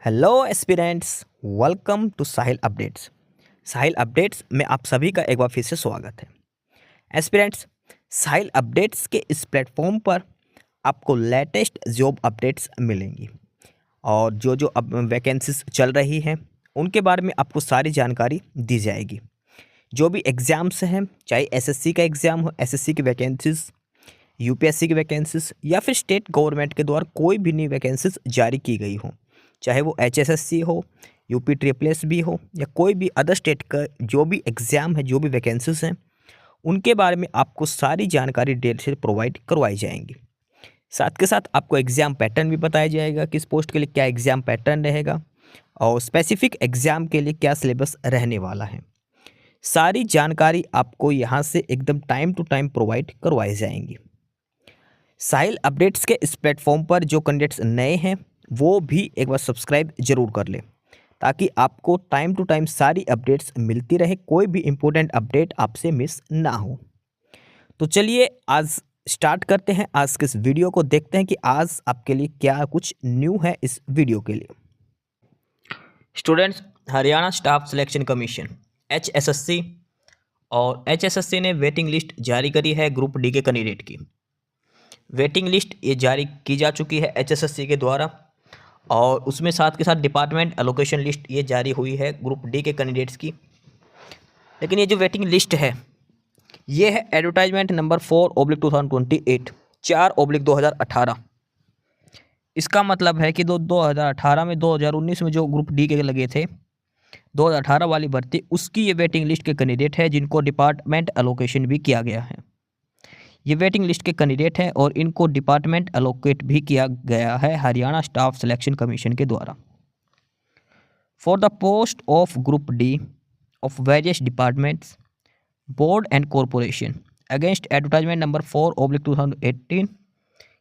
Hello aspirants, welcome to Sahil updates. Sahil updates में आप सभी का एक बार फिर से स्वागत है। एस्पिरेंट्स, साहिल अपडेट्स के इस प्लेटफॉर्म पर आपको लेटेस्ट जॉब अपडेट्स मिलेंगी और जो जो अब वैकेंसीज चल रही हैं उनके बारे में आपको सारी जानकारी दी जाएगी। जो भी एग्ज़ाम्स हैं, चाहे एसएससी का एग्ज़ाम हो, एसएससी की वैकेंसीज, यूपीएससी की वैकेंसीज या फिर स्टेट गवर्नमेंट के द्वारा कोई भी नई वैकेंसीज जारी की गई हो, चाहे वो एचएसएससी हो, यूपी ट्रिपल एस भी हो या कोई भी अदर स्टेट का जो भी एग्ज़ाम है, जो भी वैकेंसीज हैं, उनके बारे में आपको सारी जानकारी डिटेल से प्रोवाइड करवाई जाएंगी। साथ के साथ आपको एग्ज़ाम पैटर्न भी बताया जाएगा, किस पोस्ट के लिए क्या एग्ज़ाम पैटर्न रहेगा और स्पेसिफिक एग्ज़ाम के लिए क्या सिलेबस रहने वाला है। सारी जानकारी आपको यहाँ से एकदम टाइम टू टाइम प्रोवाइड करवाई जाएंगी। साहिल अपडेट्स के इस प्लेटफॉर्म पर जो कैंडिडेट्स नए हैं वो भी एक बार सब्सक्राइब जरूर कर लें ताकि आपको टाइम टू टाइम सारी अपडेट्स मिलती रहे, कोई भी इम्पोर्टेंट अपडेट आपसे मिस ना हो। तो चलिए आज स्टार्ट करते हैं आज के इस वीडियो को, देखते हैं कि आज आपके लिए क्या कुछ न्यू है इस वीडियो के लिए। Students, Haryana staff selection commission HSSC और HSSC ने वेटिंग लिस्ट जारी करी है ग्रुप डी के कैंडिडेट की। वेटिंग लिस्ट ये जारी की जा चुकी है HSSC के द्वारा और उसमें साथ के साथ डिपार्टमेंट एलोकेशन लिस्ट ये जारी हुई है ग्रुप डी के कैंडिडेट्स की। लेकिन ये जो वेटिंग लिस्ट है ये है एडवर्टाइजमेंट नंबर 4/2028 4/2018। इसका मतलब है कि 2018 में 2019 में जो ग्रुप डी के लगे थे 2018 वाली भर्ती, उसकी ये वेटिंग लिस्ट के कैंडिडेट है जिनको डिपार्टमेंट एलोकेशन भी किया गया है। ये वेटिंग लिस्ट के कैंडिडेट हैं और इनको डिपार्टमेंट एलोकेट भी किया गया है हरियाणा स्टाफ सिलेक्शन कमीशन के द्वारा। For the post of group D of various departments, board and corporation against advertisement number 4/2018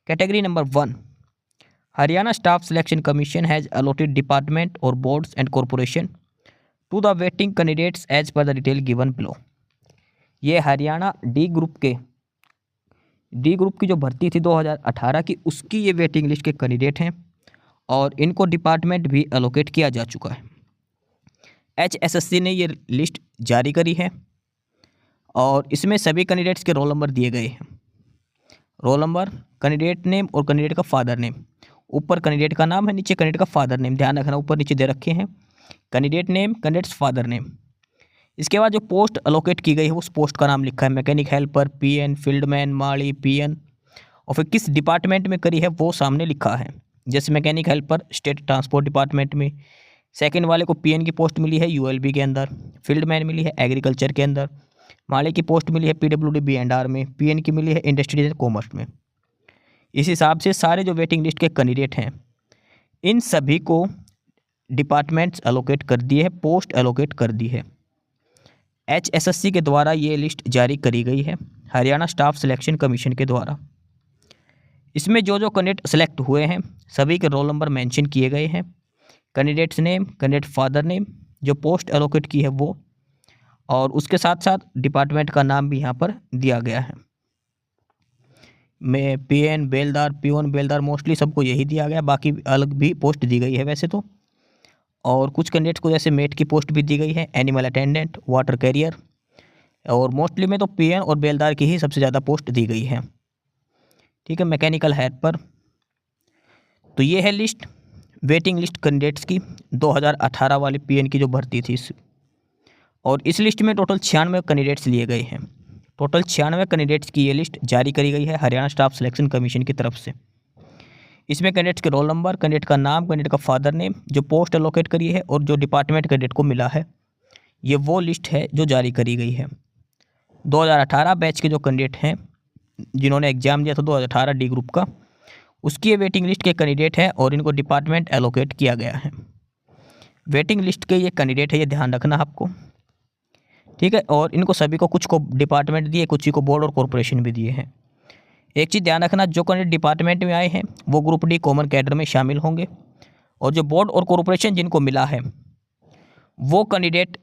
category number 1, Haryana staff selection commission has allotted department और boards and corporation to the waiting candidates as per the detail given below. ये Haryana D group की जो भर्ती थी 2018 की, उसकी ये waiting list के कैंडिडेट हैं और इनको डिपार्टमेंट भी एलोकेट किया जा चुका है। HSSC ने ये लिस्ट जारी करी है और इसमें सभी कैंडिडेट्स के रोल नंबर दिए गए हैं। रोल नंबर, कैंडिडेट नेम और कैंडिडेट का फादर नेम। ऊपर कैंडिडेट का नाम है, नीचे कैंडिडेट का फादर नेम। ध्यान रखना, ऊपर नीचे दे रखे हैं candidate name, candidates father name. इसके बाद जो पोस्ट अलोकेट की गई है उस पोस्ट का नाम लिखा है, मैकेनिक हेल्पर, PN, फील्डमैन, माली, PN, और फिर किस डिपार्टमेंट में करी है वो सामने लिखा है। जैसे mechanic helper state transport department में, सेकंड वाले को PN की पोस्ट मिली है ULB के अंदर, फील्डमैन मिली है एग्रीकल्चर के अंदर, माली की पोस्ट मिली है PWD B&R में, PN की मिली है इंडस्ट्रीज एंड कॉमर्स में। इस हिसाब से सारे जो वेटिंग लिस्ट के कैंडिडेट हैं इन सभी को डिपार्टमेंट्स एलोकेट कर दिए है, पोस्ट एलोकेट कर दी है। HSSC के द्वारा ये लिस्ट जारी करी गई है हरियाणा स्टाफ सिलेक्शन कमीशन के द्वारा। इसमें जो जो कैंडिडेट सेलेक्ट हुए हैं सभी के रोल नंबर मेंशन किए गए हैं, candidates name, candidate father name, जो पोस्ट एलोकेट की है वो, और उसके साथ साथ डिपार्टमेंट का नाम भी यहाँ पर दिया गया है। में PN बेलदार, P1 बेलदार, मोस्टली सबको यही दिया गया, बाकी अलग भी पोस्ट दी गई है वैसे तो। और कुछ कैंडिडेट्स को जैसे मेट की पोस्ट भी दी गई है, एनिमल अटेंडेंट, वाटर कैरियर, और मोस्टली में तो PN और बेलदार की ही सबसे ज़्यादा पोस्ट दी गई है। ठीक है, मैकेनिकल हेल्पर। तो ये है लिस्ट, वेटिंग लिस्ट कैंडिडेट्स की 2018 वाली PN की जो भर्ती थी और इस लिस्ट में टोटल 96 कैंडिडेट्स लिए गए हैं। टोटल 96 कैंडिडेट्स की ये लिस्ट जारी करी गई है हरियाणा स्टाफ सिलेक्शन कमीशन की तरफ से। इसमें कैंडिडेट्स के रोल नंबर, कैंडिडेट का नाम, कैंडिडेट का फादर नेम, जो पोस्ट एलोकेट करी है और जो डिपार्टमेंट कैंडिडेट को मिला है, ये वो लिस्ट है जो जारी करी गई है। 2018 बैच के जो कैंडिडेट हैं जिन्होंने एग्जाम दिया था 2018 डी ग्रुप का, उसकी ये वेटिंग लिस्ट के कैंडिडेट है और इनको डिपार्टमेंट एलोकेट किया गया है। वेटिंग लिस्ट के ये कैंडिडेट है, ये ध्यान रखना आपको। ठीक है, और इनको सभी को कुछ को डिपार्टमेंट दिए, कुछ ही को बोर्ड और कॉरपोरेशन भी दिए हैं। एक चीज़ ध्यान रखना, जो कैंडिडेट डिपार्टमेंट में आए हैं वो ग्रुप डी कॉमन कैडर में शामिल होंगे और जो बोर्ड और कॉरपोरेशन जिनको मिला है वो कैंडिडेट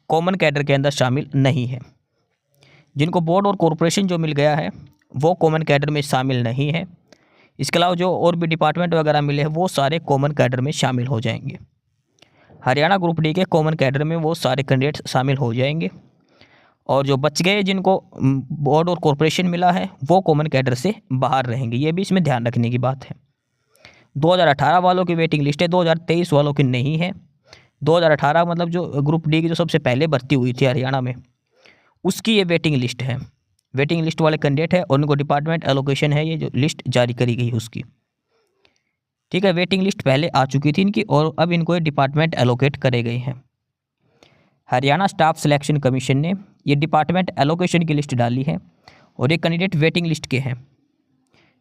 कॉमन कैडर के अंदर शामिल नहीं है। जिनको बोर्ड और कॉरपोरेशन जो मिल गया है वो कॉमन कैडर में शामिल नहीं है। इसके अलावा जो और भी डिपार्टमेंट वगैरह मिले हैं वो सारे कॉमन कैडर में शामिल हो जाएंगे। हरियाणा ग्रुप डी के कॉमन कैडर में वो सारे कैंडिडेट्स शामिल हो जाएंगे, और जो बच गए जिनको बोर्ड और कॉरपोरेशन मिला है वो कॉमन कैडर से बाहर रहेंगे। ये भी इसमें ध्यान रखने की बात है। 2018 वालों की वेटिंग लिस्ट है, 2023 वालों की नहीं है। 2018 मतलब जो ग्रुप डी की जो सबसे पहले भर्ती हुई थी हरियाणा में, उसकी ये वेटिंग लिस्ट है। वेटिंग लिस्ट वाले कैंडिडेट है और उनको डिपार्टमेंट एलोकेशन है, ये जो लिस्ट जारी करी गई उसकी। ठीक है, वेटिंग लिस्ट पहले आ चुकी थी इनकी और अब इनको ये डिपार्टमेंट एलोकेट करे गए हैं। हरियाणा स्टाफ सिलेक्शन कमीशन ने ये डिपार्टमेंट एलोकेशन की लिस्ट डाली है और ये कैंडिडेट वेटिंग लिस्ट के हैं।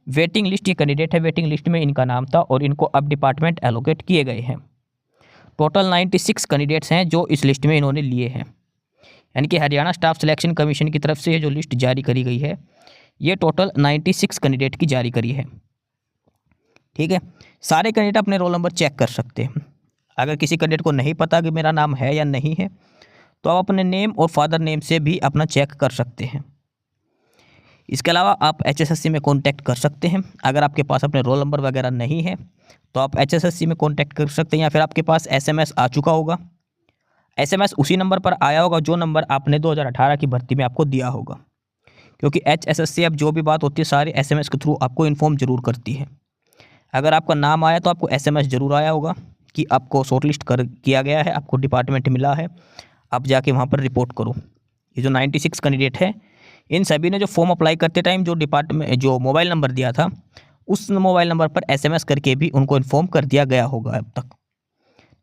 वेटिंग लिस्ट ये कैंडिडेट है, वेटिंग लिस्ट में इनका नाम था और इनको अब डिपार्टमेंट एलोकेट किए गए हैं। टोटल 96 कैंडिडेट्स हैं जो इस लिस्ट में इन्होंने लिए हैं। यानी कि हरियाणा स्टाफ सिलेक्शन कमीशन की तरफ से ये जो लिस्ट जारी करी गई है, ये टोटल 96 कैंडिडेट की जारी करी है। ठीक है, सारे कैंडिडेट अपने रोल नंबर चेक कर सकते हैं। अगर किसी कैंडिडेट को नहीं पता कि मेरा नाम है या नहीं है, तो आप अपने नेम और फादर नेम से भी अपना चेक कर सकते हैं। इसके अलावा आप HSSC में कॉन्टैक्ट कर सकते हैं। अगर आपके पास अपने रोल नंबर वगैरह नहीं है तो आप HSSC में कॉन्टैक्ट कर सकते हैं, या फिर आपके पास SMS आ चुका होगा। SMS उसी नंबर पर आया होगा जो नंबर आपने 2018 की भर्ती में आपको दिया होगा, क्योंकि HSSC अब जो भी बात होती है सारी SMS के थ्रू आपको इन्फॉर्म जरूर करती है। अगर आपका नाम आया तो आपको SMS ज़रूर आया होगा कि आपको शॉर्टलिस्ट किया गया है, आपको डिपार्टमेंट मिला है, आप जाके वहाँ पर रिपोर्ट करो। ये जो 96 कैंडिडेट है, इन सभी ने जो फॉर्म अप्लाई करते टाइम जो डिपार्टमेंट जो मोबाइल नंबर दिया था, उस मोबाइल नंबर पर SMS करके भी उनको इन्फॉर्म कर दिया गया होगा अब तक।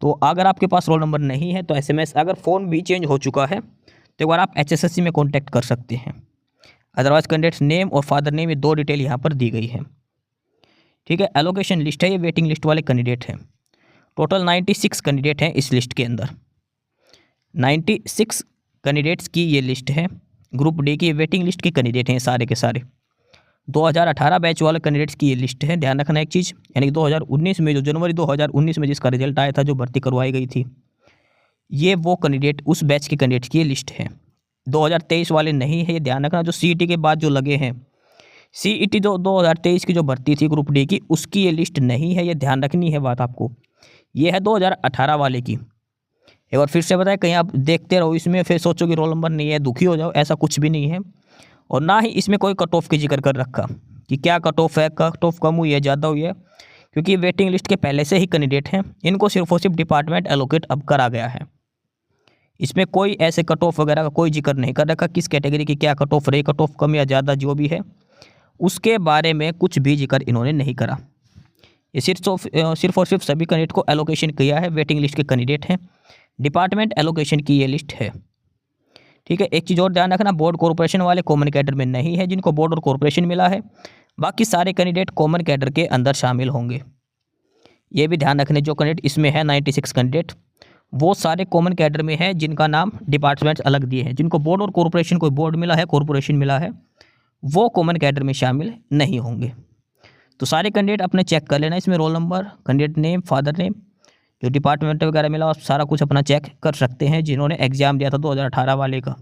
तो अगर आपके पास रोल नंबर नहीं है तो SMS, अगर फ़ोन भी चेंज हो चुका है तो एक बार आप HSSC में कॉन्टैक्ट कर सकते हैं। अदरवाइज कैंडिडेट्स नेम और फादर नेम ये 2 डिटेल यहाँ पर दी गई है। ठीक है, एलोकेशन लिस्ट है, ये वेटिंग लिस्ट वाले कैंडिडेट हैं। टोटल 96 कैंडिडेट हैं इस लिस्ट के अंदर। 96 कैंडिडेट्स की ये लिस्ट है। ग्रुप डी की वेटिंग लिस्ट के कैंडिडेट हैं सारे के सारे। 2018 बैच वाले कैंडिडेट्स की ये लिस्ट है। ध्यान रखना एक चीज़, यानी कि 2019 में जो जनवरी 2019 में जिसका रिजल्ट आया था, जो भर्ती करवाई गई थी, ये वो कैंडिडेट उस बैच के कैंडिडेट की ये लिस्ट है। 2023 वाले नहीं है, ये ध्यान रखना। जो CET के बाद जो लगे हैं, CET जो 2023 की जो भर्ती थी ग्रुप डी की, उसकी ये लिस्ट नहीं है, ये ध्यान रखनी है बात आपको। ये है 2018 वाले की। एक बार फिर से बताएं, कहीं आप देखते रहो इसमें फिर सोचो कि रोल नंबर नहीं है, दुखी हो जाओ, ऐसा कुछ भी नहीं है। और ना ही इसमें कोई कट ऑफ की जिक्र कर रखा कि क्या कट ऑफ है, कट ऑफ कम हुई है, ज़्यादा हुई है, क्योंकि वेटिंग लिस्ट के पहले से ही कैंडिडेट हैं। इनको सिर्फ और सिर्फ डिपार्टमेंट एलोकेट अब करा गया है। इसमें कोई ऐसे कट ऑफ वगैरह का कोई जिक्र नहीं कर रखा, किस कैटेगरी की क्या कट ऑफ रही, कट ऑफ कम या ज़्यादा जो भी है उसके बारे में कुछ भी जिक्र इन्होंने नहीं करा। ये सिर्फ और सिर्फ सभी कैंडिडेट को एलोकेशन किया है, वेटिंग लिस्ट के कैंडिडेट हैं। डिपार्टमेंट एलोकेशन की ये लिस्ट है। ठीक है, एक चीज़ और ध्यान रखना, बोर्ड कॉर्पोरेशन वाले कॉमन कैडर में नहीं है। जिनको बोर्ड और कॉर्पोरेशन मिला है, बाकी सारे कैंडिडेट कॉमन कैडर के अंदर शामिल होंगे। ये भी ध्यान रखने, जो कैंडिडेट इसमें है 96 कैंडिडेट, वो सारे कॉमन कैडर में है जिनका नाम डिपार्टमेंट अलग दिए हैं। जिनको बोर्ड और कॉर्पोरेशन, कोई बोर्ड मिला है, कॉर्पोरेशन मिला है, वो कॉमन कैडर में शामिल नहीं होंगे। तो सारे कैंडिडेट अपने चेक कर लेना, इसमें roll number, candidate name, father name, जो डिपार्टमेंट वगैरह मिला, आप सारा कुछ अपना चेक कर सकते हैं जिन्होंने एग्जाम दिया था 2018 वाले का।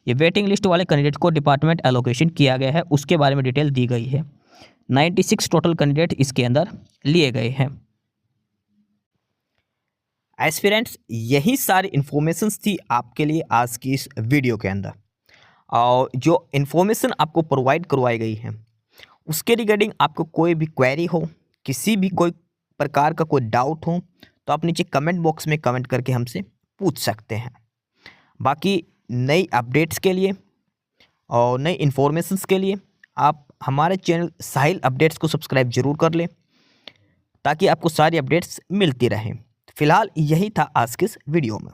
ये वेटिंग लिस्ट वाले कैंडिडेट को डिपार्टमेंट एलोकेशन किया गया है, उसके बारे में डिटेल दी गई है। 96 टोटल कैंडिडेट इसके अंदर लिए गए हैं। एस्पिरेंट्स, यही सारी इन्फॉर्मेशंस थी आपके लिए आज की इस वीडियो के अंदर। और जो इन्फॉर्मेशन आपको प्रोवाइड करवाई गई है उसके रिगार्डिंग आपको कोई भी क्वेरी हो, किसी भी कोई प्रकार का कोई डाउट हो, तो आप नीचे कमेंट बॉक्स में कमेंट करके हमसे पूछ सकते हैं। बाकी नई अपडेट्स के लिए और नई इन्फॉर्मेशंस के लिए आप हमारे चैनल साहिल अपडेट्स को सब्सक्राइब जरूर कर लें, ताकि आपको सारी अपडेट्स मिलती रहें। फिलहाल यही था आज के इस वीडियो में।